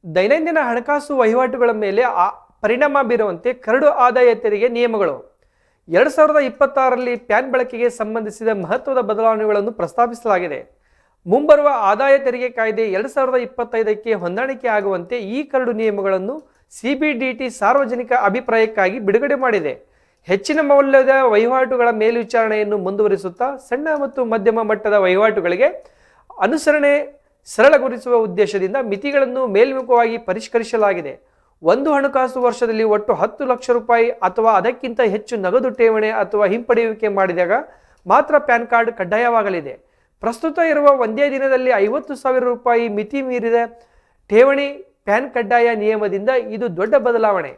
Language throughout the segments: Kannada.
ದೈನಂದಿನ ಹಣಕಾಸು ವಹಿವಾಟುಗಳ ಮೇಲೆ ಪರಿಣಾಮ ಬೀರುವಂತೆ ಕರಡು ಆದಾಯ ತೆರಿಗೆ ನಿಯಮಗಳು 2026ರಲ್ಲಿ ಪ್ಯಾನ್ ಬಳಕೆಗೆ ಸಂಬಂಧಿಸಿದ ಮಹತ್ವದ ಬದಲಾವಣೆಗಳನ್ನು ಪ್ರಸ್ತಾಪಿಸಲಾಗಿದೆ. ಮುಂಬರುವ ಆದಾಯ ತೆರಿಗೆ ಕಾಯ್ದೆ 2025ಕ್ಕೆ ಹೊಂದಾಣಿಕೆ ಆಗುವಂತೆ ಈ ಕರಡು ನಿಯಮಗಳನ್ನು ಸಿಬಿಡಿಟಿ ಸಾರ್ವಜನಿಕ ಅಭಿಪ್ರಾಯಕ್ಕಾಗಿ ಬಿಡುಗಡೆ ಮಾಡಿದೆ. ಹೆಚ್ಚಿನ ಮೌಲ್ಯದ ವಹಿವಾಟುಗಳ ಮೇಲ್ವಿಚಾರಣೆಯನ್ನು ಮುಂದುವರಿಸುತ್ತಾ ಸಣ್ಣ ಮತ್ತು ಮಧ್ಯಮ ಮಟ್ಟದ ವಹಿವಾಟುಗಳಿಗೆ ಅನುಸರಣೆ ಸರಳಗೊಳಿಸುವ ಉದ್ದೇಶದಿಂದ ಮಿತಿಗಳನ್ನು ಮೇಲ್ಮುಖವಾಗಿ ಪರಿಷ್ಕರಿಸಲಾಗಿದೆ. ಒಂದು ಹಣಕಾಸು ವರ್ಷದಲ್ಲಿ ಒಟ್ಟು 10 ಲಕ್ಷ ರೂಪಾಯಿ ಅಥವಾ ಅದಕ್ಕಿಂತ ಹೆಚ್ಚು ನಗದು ಠೇವಣಿ ಅಥವಾ ಹಿಂಪಡೆಯುವಿಕೆ ಮಾಡಿದಾಗ ಮಾತ್ರ ಪ್ಯಾನ್ ಕಾರ್ಡ್ ಕಡ್ಡಾಯವಾಗಲಿದೆ. ಪ್ರಸ್ತುತ ಇರುವ ಒಂದೇ ದಿನದಲ್ಲಿ 50,000 ರೂಪಾಯಿ ಮಿತಿ ಮೀರಿದ ಠೇವಣಿ ಪ್ಯಾನ್ ಕಡ್ಡಾಯ ನಿಯಮದಿಂದ ಇದು ದೊಡ್ಡ ಬದಲಾವಣೆ.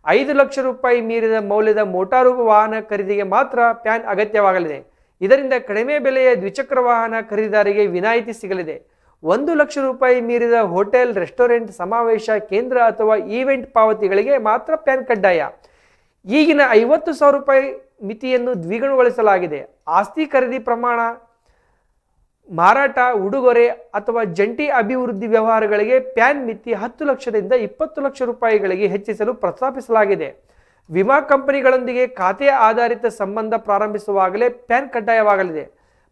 5 ಲಕ್ಷ ರೂಪಾಯಿ ಮೀರಿದ ಮೌಲ್ಯದ ಮೋಟಾರು ವಾಹನ ಖರೀದಿಗೆ ಮಾತ್ರ ಪ್ಯಾನ್ ಅಗತ್ಯವಾಗಲಿದೆ. ಇದರಿಂದ ಕಡಿಮೆ ಬೆಲೆಯ ದ್ವಿಚಕ್ರ ವಾಹನ ಖರೀದಿದಾರರಿಗೆ ವಿನಾಯಿತಿ ಸಿಗಲಿದೆ. 1 ಲಕ್ಷ ರೂಪಾಯಿ ಮೀರಿದ ಹೋಟೆಲ್, ರೆಸ್ಟೋರೆಂಟ್, ಸಮಾವೇಶ ಕೇಂದ್ರ ಅಥವಾ ಈವೆಂಟ್ ಪಾವತಿಗಳಿಗೆ ಮಾತ್ರ ಪ್ಯಾನ್ ಕಡ್ಡಾಯ. ಈಗಿನ 50,000 ರೂಪಾಯಿ ಮಿತಿಯನ್ನು ದ್ವಿಗುಣಗೊಳಿಸಲಾಗಿದೆ. ಆಸ್ತಿ ಖರೀದಿ, ಪ್ರಮಾಣ ಮಾರಾಟ, ಉಡುಗೊರೆ ಅಥವಾ ಜಂಟಿ ಅಭಿವೃದ್ಧಿ ವ್ಯವಹಾರಗಳಿಗೆ ಪ್ಯಾನ್ ಮಿತಿ 10 ಲಕ್ಷದಿಂದ 20 ಲಕ್ಷ ರೂಪಾಯಿಗಳಿಗೆ ಹೆಚ್ಚಿಸಲು ಪ್ರಸ್ತಾಪಿಸಲಾಗಿದೆ. ವಿಮಾ ಕಂಪನಿಗಳೊಂದಿಗೆ ಖಾತೆ ಆಧಾರಿತ ಸಂಬಂಧ ಪ್ರಾರಂಭಿಸುವಾಗಲೇ ಪ್ಯಾನ್ ಕಡ್ಡಾಯವಾಗಲಿದೆ.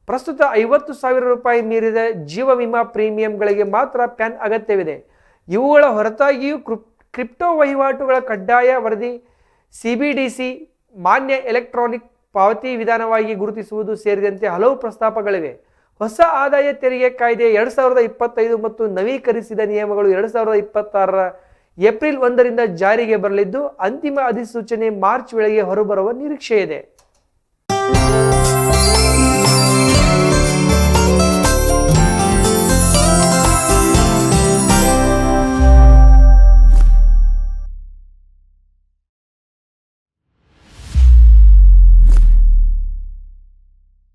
ಪ್ರಸ್ತುತ 50,000 ರೂಪಾಯಿ ಮೀರಿದ ಜೀವ ವಿಮಾ ಪ್ರೀಮಿಯಂಗಳಿಗೆ ಮಾತ್ರ ಪ್ಯಾನ್ ಅಗತ್ಯವಿದೆ. ಇವುಗಳ ಹೊರತಾಗಿಯೂ ಕ್ರಿಪ್ಟೋ ವಹಿವಾಟುಗಳ ಕಡ್ಡಾಯ ವರದಿ, ಸಿಬಿಡಿಸಿ ಮಾನ್ಯ ಎಲೆಕ್ಟ್ರಾನಿಕ್ ಪಾವತಿ ವಿಧಾನವಾಗಿ ಗುರುತಿಸುವುದು ಸೇರಿದಂತೆ ಹಲವು ಪ್ರಸ್ತಾಪಗಳಿವೆ. ಹೊಸ ಆದಾಯ ತೆರಿಗೆ ಕಾಯ್ದೆ 2025 ಮತ್ತು ನವೀಕರಿಸಿದ ನಿಯಮಗಳು 2026ರ ಏಪ್ರಿಲ್ 1ರಿಂದ ಜಾರಿಗೆ ಬರಲಿದ್ದು, ಅಂತಿಮ ಅಧಿಸೂಚನೆ ಮಾರ್ಚ್ ವೇಳೆಗೆ ಹೊರಬರುವ ನಿರೀಕ್ಷೆ ಇದೆ.